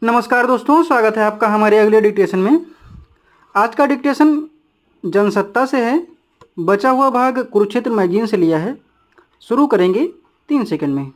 नमस्कार दोस्तों, स्वागत है आपका हमारे अगले डिक्टेशन में। आज का डिक्टेशन जनसत्ता से है। बचा हुआ भाग कुरुक्षेत्र मैगजीन से लिया है। शुरू करेंगे 3 सेकंड में।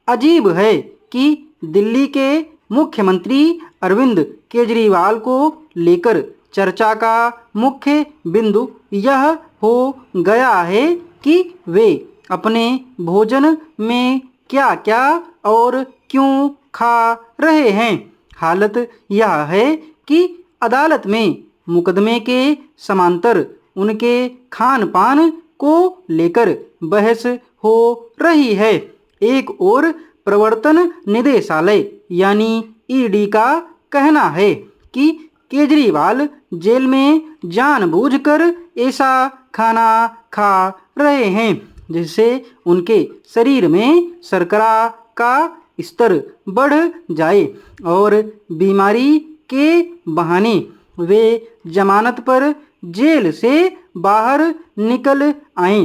अजीब है कि दिल्ली के मुख्यमंत्री अरविंद केजरीवाल को लेकर चर्चा का मुख्य बिंदु यह हो गया है कि वे अपने भोजन में क्या क्या और क्यों खा रहे हैं। हालत यह है कि अदालत में मुकदमे के समांतर उनके खान पान को लेकर बहस हो रही है। एक और प्रवर्तन निदेशालय यानी ईडी का कहना है कि केजरीवाल जेल में जानबूझकर ऐसा खाना खा रहे हैं जिससे उनके शरीर में शर्करा का स्तर बढ़ जाए और बीमारी के बहाने वे जमानत पर जेल से बाहर निकल आए।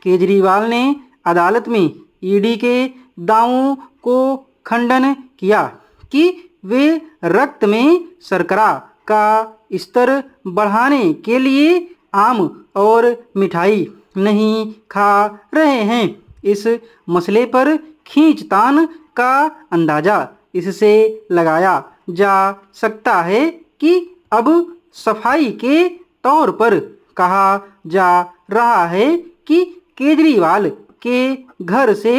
केजरीवाल ने अदालत में ईडी के दावों को खंडन किया कि वे रक्त में शर्करा का स्तर बढ़ाने के लिए आम और मिठाई नहीं खा रहे हैं। इस मसले पर खींचतान का अंदाजा इससे लगाया जा सकता है कि अब सफाई के तौर पर कहा जा रहा है कि केजरीवाल के घर से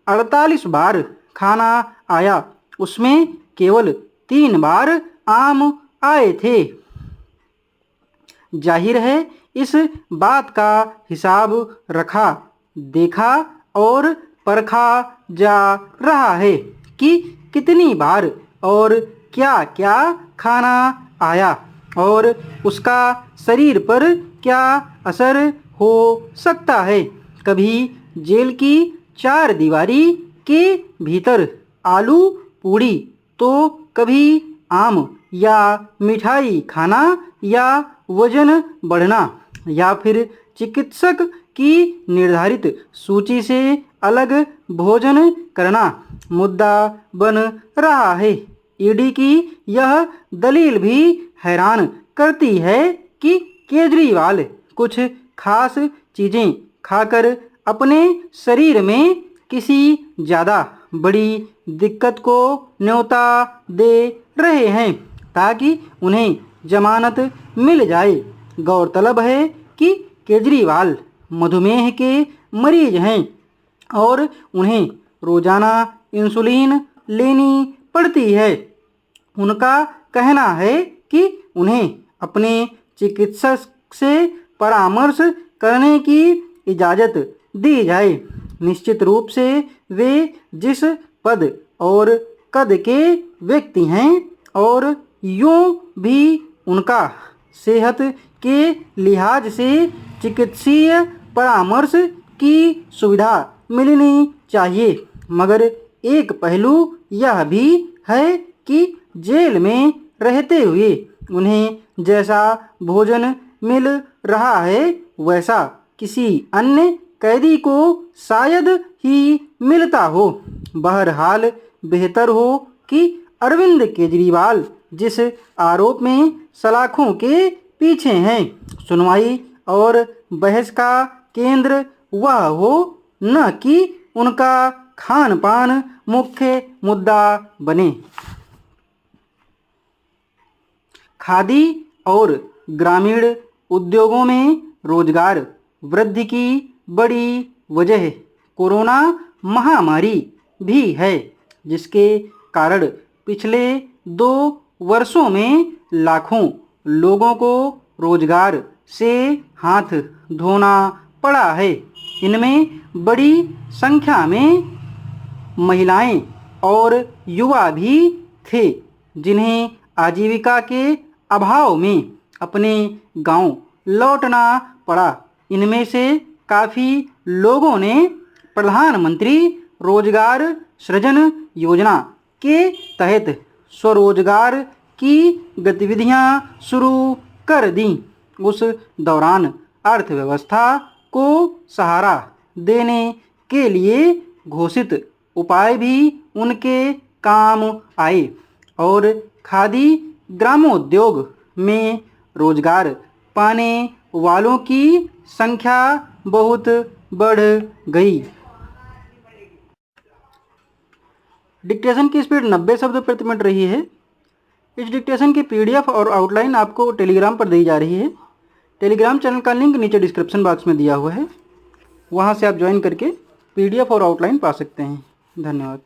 48 बार खाना आया, उसमें केवल 3 बार आम आए थे। जाहिर है इस बात का हिसाब रखा, देखा और परखा जा रहा है कि कितनी बार और क्या क्या खाना आया और उसका शरीर पर क्या असर हो सकता है। कभी जेल की 4 दीवारी के भीतर आलू पूड़ी तो कभी आम या मिठाई खाना या वजन बढ़ना या फिर चिकित्सक की निर्धारित सूची से अलग भोजन करना मुद्दा बन रहा है। ईडी की यह दलील भी हैरान करती है कि केजरीवाल कुछ खास चीज़ें खाकर अपने शरीर में किसी ज़्यादा बड़ी दिक्कत को न्योता दे रहे हैं ताकि उन्हें जमानत मिल जाए। गौरतलब है कि केजरीवाल मधुमेह के मरीज हैं और उन्हें रोजाना इंसुलिन लेनी पड़ती है। उनका कहना है कि उन्हें अपने चिकित्सक से परामर्श करने की इजाज़त दी जाए। निश्चित रूप से वे जिस पद और कद के व्यक्ति हैं और यूँ भी उनका सेहत के लिहाज से चिकित्सीय परामर्श की सुविधा मिलनी चाहिए। मगर एक पहलू यह भी है कि जेल में रहते हुए उन्हें जैसा भोजन मिल रहा है वैसा किसी अन्य कैदी को शायद ही मिलता हो। बहरहाल बेहतर हो कि अरविंद केजरीवाल जिस आरोप में सलाखों के पीछे हैं, सुनवाई और बहस का केंद्र वह हो, न कि उनका खान पान मुख्य मुद्दा बने। खादी और ग्रामीण उद्योगों में रोजगार वृद्धि की बड़ी वजह कोरोना महामारी भी है, जिसके कारण पिछले 2 वर्षों में लाखों लोगों को रोजगार से हाथ धोना पड़ा है। इनमें बड़ी संख्या में महिलाएं और युवा भी थे जिन्हें आजीविका के अभाव में अपने गांव लौटना पड़ा। इनमें से काफ़ी लोगों ने प्रधानमंत्री रोजगार सृजन योजना के तहत स्वरोजगार की गतिविधियां शुरू कर दी। उस दौरान अर्थव्यवस्था को सहारा देने के लिए घोषित उपाय भी उनके काम आए और खादी ग्रामोद्योग में रोजगार पाने वालों की संख्या बहुत बढ़ गई। डिक्टेशन की स्पीड 90 शब्द प्रति मिनट रही है। इस डिक्टेशन की पीडीएफ और आउटलाइन आपको टेलीग्राम पर दी जा रही है। टेलीग्राम चैनल का लिंक नीचे डिस्क्रिप्शन बॉक्स में दिया हुआ है, वहाँ से आप ज्वाइन करके पीडीएफ और आउटलाइन पा सकते हैं। धन्यवाद।